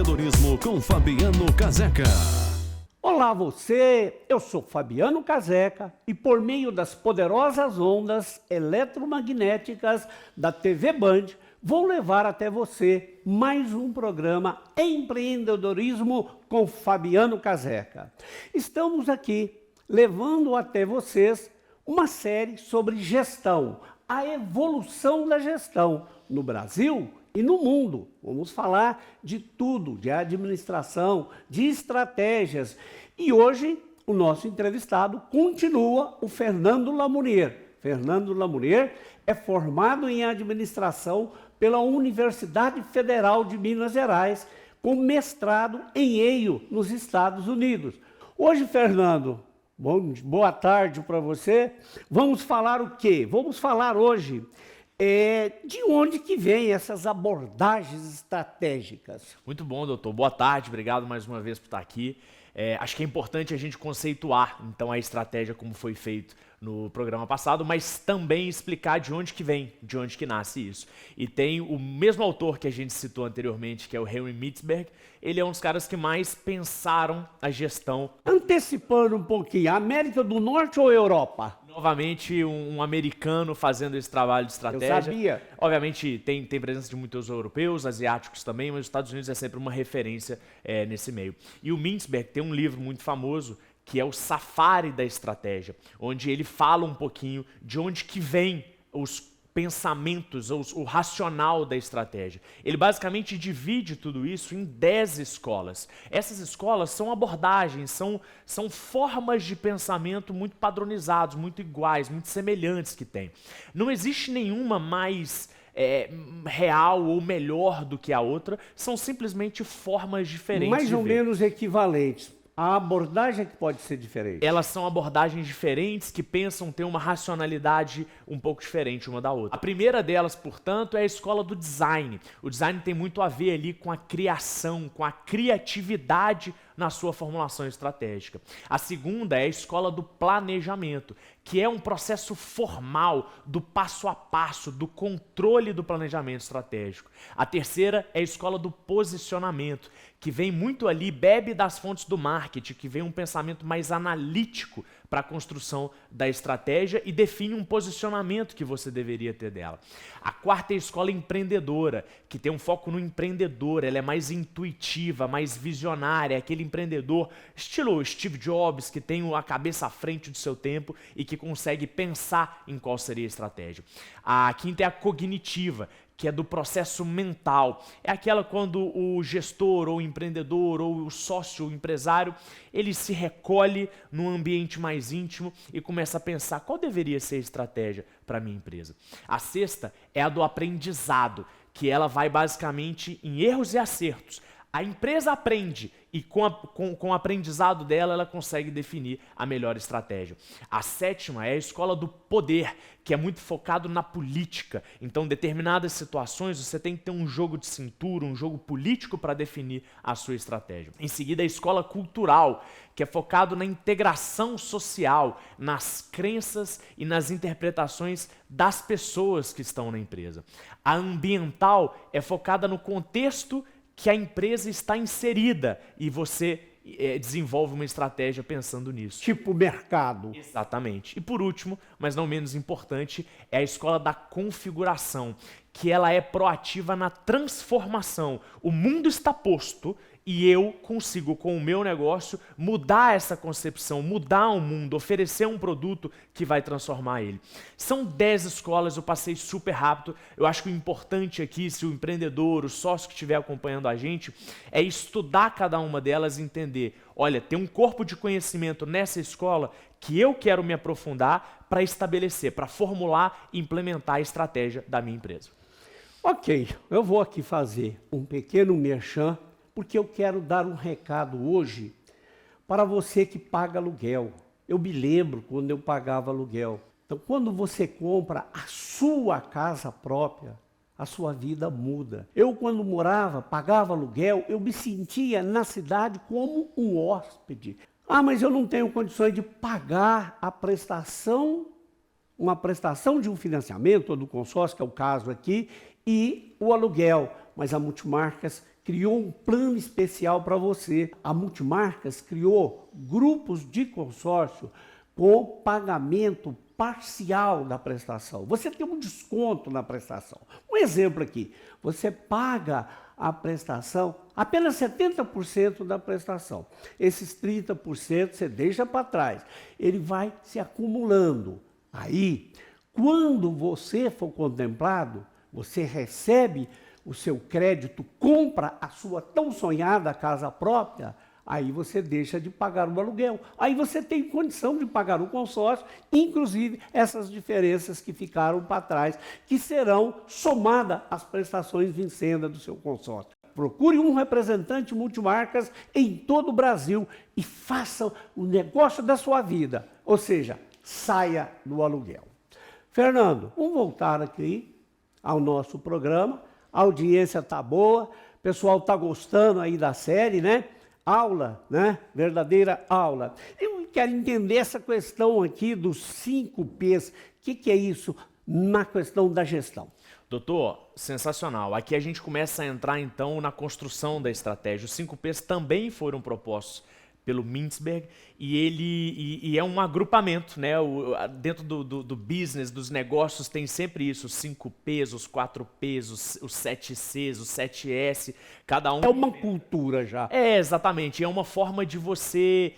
Empreendedorismo com Fabiano Caseca. Olá você, eu sou Fabiano Caseca e por meio das poderosas ondas eletromagnéticas da TV Band, vou levar até você mais um programa Empreendedorismo com Fabiano Caseca. Estamos aqui levando até vocês uma série sobre gestão, a evolução da gestão no Brasil e no mundo. Vamos falar de tudo, de administração, de estratégias. E hoje o nosso entrevistado continua o Fernando Lamounier. Fernando Lamounier é formado em administração pela Universidade Federal de Minas Gerais, com mestrado em Yale, nos Estados Unidos. Hoje, Fernando, boa tarde para você. Vamos falar o quê? Vamos falar hoje de onde que vêm essas abordagens estratégicas. Muito bom, doutor. Boa tarde, obrigado mais uma vez por estar aqui. Acho que é importante a gente conceituar, então, a estratégia como foi feito no programa passado, mas também explicar de onde que vem, de onde que nasce isso. E tem o mesmo autor que a gente citou anteriormente, que é o Henry Mintzberg. Ele é um dos caras que mais pensaram a gestão. Antecipando um pouquinho, América do Norte ou Europa? Novamente, um americano fazendo esse trabalho de estratégia. Eu sabia. Obviamente, tem presença de muitos europeus, asiáticos também, mas os Estados Unidos é sempre uma referência nesse meio. E o Mintzberg tem um livro muito famoso, que é o Safari da Estratégia, onde ele fala um pouquinho de onde que vem os pensamentos, o racional da estratégia. Ele basicamente divide tudo isso em 10 escolas. Essas escolas são abordagens, são formas de pensamento muito padronizados, muito iguais, muito semelhantes que tem. Não existe nenhuma mais real ou melhor do que a outra, são simplesmente formas diferentes. Mais ou menos equivalentes. A abordagem é que pode ser diferente. Elas são abordagens diferentes que pensam ter uma racionalidade um pouco diferente uma da outra. A primeira delas, portanto, é a escola do design. O design tem muito a ver ali com a criação, com a criatividade na sua formulação estratégica. A segunda é a escola do planejamento, que é um processo formal do passo a passo, do controle do planejamento estratégico. A terceira é a escola do posicionamento, que vem muito ali, bebe das fontes do marketing, que vem um pensamento mais analítico para a construção da estratégia e define um posicionamento que você deveria ter dela. A quarta é a escola empreendedora, que tem um foco no empreendedor, ela é mais intuitiva, mais visionária, aquele empreendedor estilo Steve Jobs, que tem a cabeça à frente do seu tempo e que consegue pensar em qual seria a estratégia. A quinta é a cognitiva, que é do processo mental. É aquela quando o gestor, ou o empreendedor, ou o sócio, o empresário, ele se recolhe num ambiente mais íntimo e começa a pensar qual deveria ser a estratégia para a minha empresa. A sexta é a do aprendizado, que ela vai basicamente em erros e acertos. A empresa aprende e com o aprendizado dela, ela consegue definir a melhor estratégia. A sétima é a escola do poder, que é muito focado na política. Então, em determinadas situações, você tem que ter um jogo de cintura, um jogo político para definir a sua estratégia. Em seguida, a escola cultural, que é focado na integração social, nas crenças e nas interpretações das pessoas que estão na empresa. A ambiental é focada no contexto que a empresa está inserida e você desenvolve uma estratégia pensando nisso. Tipo mercado. Exatamente. E por último, mas não menos importante, é a escola da configuração, que ela é proativa na transformação. O mundo está posto e eu consigo, com o meu negócio, mudar essa concepção, mudar o mundo, oferecer um produto que vai transformar ele. São 10 escolas, eu passei super rápido. Eu acho que o importante aqui, se o empreendedor, o sócio que estiver acompanhando a gente, é estudar cada uma delas e entender, olha, tem um corpo de conhecimento nessa escola que eu quero me aprofundar para estabelecer, para formular e implementar a estratégia da minha empresa. Ok, eu vou aqui fazer um pequeno merchan, porque eu quero dar um recado hoje para você que paga aluguel. Eu me lembro quando eu pagava aluguel. Então, quando você compra a sua casa própria, a sua vida muda. Eu, quando morava, pagava aluguel, eu me sentia na cidade como um hóspede. Ah, mas eu não tenho condições de pagar a prestação, uma prestação de um financiamento ou do consórcio, que é o caso aqui, e o aluguel. Mas a Multimarcas criou um plano especial para você. A Multimarcas criou grupos de consórcio com pagamento parcial da prestação. Você tem um desconto na prestação. Um exemplo aqui, você paga a prestação, apenas 70% da prestação. Esses 30% você deixa para trás. Ele vai se acumulando. Aí, quando você for contemplado, você recebe o seu crédito, compra a sua tão sonhada casa própria, aí você deixa de pagar o aluguel. Aí você tem condição de pagar o consórcio, inclusive essas diferenças que ficaram para trás, que serão somadas às prestações vincendas do seu consórcio. Procure um representante Multimarcas em todo o Brasil e faça o negócio da sua vida, ou seja, saia do aluguel. Fernando, vamos voltar aqui ao nosso programa. A audiência está boa, o pessoal está gostando aí da série, né? Aula, né? Verdadeira aula. Eu quero entender essa questão aqui dos 5 P's. O que é isso na questão da gestão? Doutor, sensacional. Aqui a gente começa a entrar então na construção da estratégia. Os 5 P's também foram propostos pelo Mintzberg e é um agrupamento, né? Dentro do business, dos negócios, tem sempre isso, os 5 P's, os 4 P's, os 7 C's, os 7 S, cada um... É uma cultura já. É, exatamente, é uma forma de você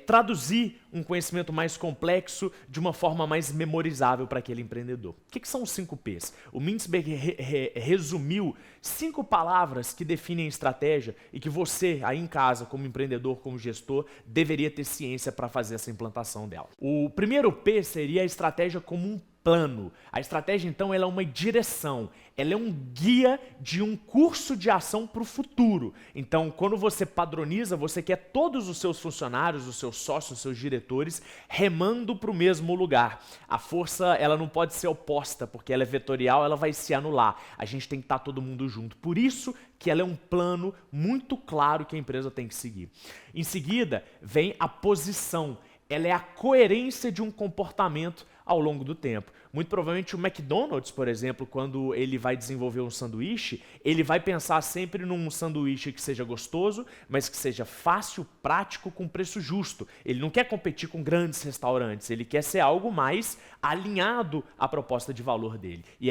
traduzir um conhecimento mais complexo de uma forma mais memorizável para aquele empreendedor. O que são os 5 P's? O Mintzberg resumiu 5 palavras que definem estratégia e que você, aí em casa, como empreendedor, como gestor, deveria ter ciência para fazer essa implantação dela. O primeiro P seria a estratégia como um plano. A estratégia, então, ela é uma direção, ela é um guia de um curso de ação para o futuro. Então, quando você padroniza, você quer todos os seus funcionários, os seus sócios, os seus diretores remando para o mesmo lugar. A força, ela não pode ser oposta, porque ela é vetorial, ela vai se anular. A gente tem que estar todo mundo junto. Por isso que ela é um plano muito claro que a empresa tem que seguir. Em seguida, vem a posição. Ela é a coerência de um comportamento ao longo do tempo. Muito provavelmente o McDonald's, por exemplo, quando ele vai desenvolver um sanduíche, ele vai pensar sempre num sanduíche que seja gostoso, mas que seja fácil, prático, com preço justo. Ele não quer competir com grandes restaurantes, ele quer ser algo mais alinhado à proposta de valor dele. E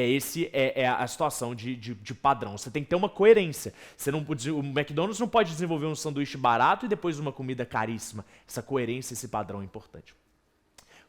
é a situação de padrão. Você tem que ter uma coerência. O McDonald's não pode desenvolver um sanduíche barato e depois uma comida caríssima. Essa coerência, esse padrão é importante.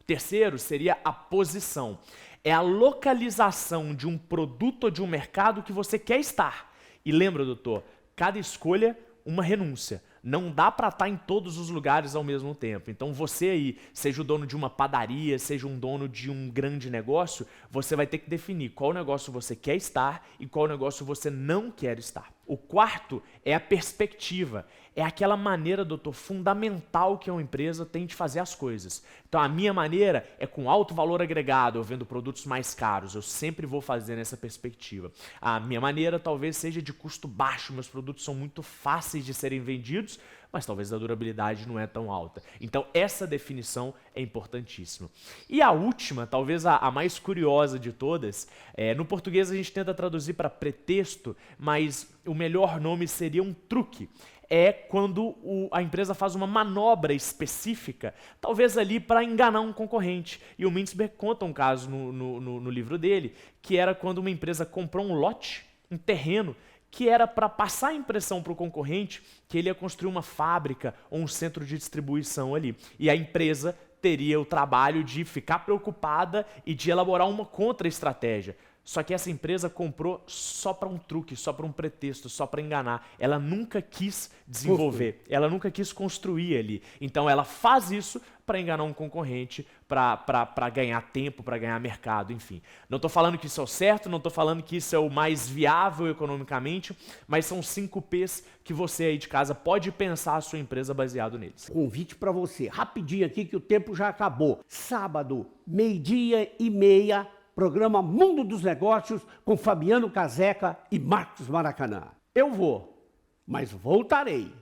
Terceiro seria a posição. É a localização de um produto ou de um mercado que você quer estar. E lembra, doutor, cada escolha, uma renúncia. Não dá para estar em todos os lugares ao mesmo tempo. Então você aí, seja o dono de uma padaria, seja um dono de um grande negócio, você vai ter que definir qual negócio você quer estar e qual negócio você não quer estar. O quarto é a perspectiva. É aquela maneira, doutor, fundamental que uma empresa tem de fazer as coisas. Então a minha maneira é com alto valor agregado, eu vendo produtos mais caros, eu sempre vou fazer nessa perspectiva. A minha maneira talvez seja de custo baixo, meus produtos são muito fáceis de serem vendidos, mas talvez a durabilidade não é tão alta. Então essa definição é importantíssima. E a última, talvez a mais curiosa de todas, no português a gente tenta traduzir para pretexto, mas o melhor nome seria um truque. É quando a empresa faz uma manobra específica, talvez ali para enganar um concorrente. E o Mintzberg conta um caso no livro dele, que era quando uma empresa comprou um lote, um terreno, que era para passar a impressão para o concorrente que ele ia construir uma fábrica ou um centro de distribuição ali. E a empresa teria o trabalho de ficar preocupada e de elaborar uma contra-estratégia. Só que essa empresa comprou só para um truque, só para um pretexto, só para enganar. Ela nunca quis desenvolver, ela nunca quis construir ali. Então ela faz isso para enganar um concorrente, para ganhar tempo, para ganhar mercado, enfim. Não estou falando que isso é o certo, não estou falando que isso é o mais viável economicamente, mas são 5 P's que você aí de casa pode pensar a sua empresa baseado neles. Convite para você, rapidinho aqui que o tempo já acabou. Sábado, 12:30, programa Mundo dos Negócios com Fabiano Caseca e Marcos Maracanã. Eu vou, mas voltarei.